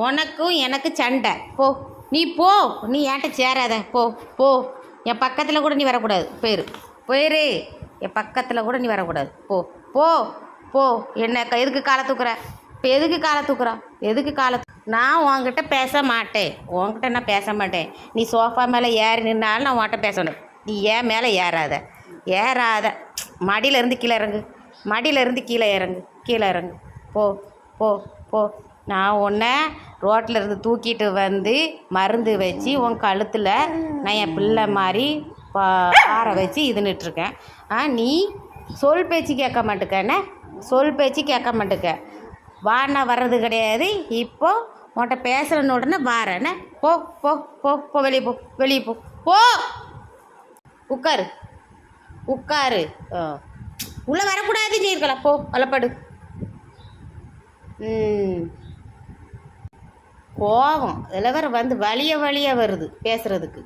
உனக்கும் எனக்கு சண்டை. போ நீ போ, நீ ஏன்ட்ட சேராத. போ போ, என் பக்கத்தில் கூட நீ வரக்கூடாது. போயிரு, என் பக்கத்தில் கூட நீ வரக்கூடாது. போ போ போ. என்ன எதுக்கு காலை தூக்குற? இப்போ எதுக்கு காலை தூக்குறா? எதுக்கு காலை? நான் உன்கிட்ட பேச மாட்டேன். உன்கிட்ட நான் பேச மாட்டேன். நீ சோஃபா மேலே ஏறி நின்னாலும் நான் உன்கிட்ட பேசணும். நீ ஏன் மேலே ஏறாத. மடியிலேருந்து கீழே இறங்கு. மடியிலேருந்து கீழே இறங்கு. போ போ போ. நான் உன்னை ரோட்டில் இருந்து தூக்கிட்டு வந்து மருந்து வச்சு உன் கழுத்தில் நான் என் பிள்ளை மாதிரி பாற வச்சு இதுன்னுட்ருக்கேன். நீ சொல் பேச்சு கேட்க மாட்டேக்கண்ணே. சொல் பேச்சு கேட்க மாட்டேக்க. வானா வர்றது கிடையாது. இப்போ உன்கிட்ட பேசுகிறன்னு உடனே வாரேண்ணே. போ போ போ போ. வெளியே போ போ. உட்காரு. உள்ளே வரக்கூடாதுன்னு சொல்லியிருக்கலாம். போ வளப்படு. கோபம் இதில் வேறு வந்து வலிய வருது பேசுகிறதுக்கு.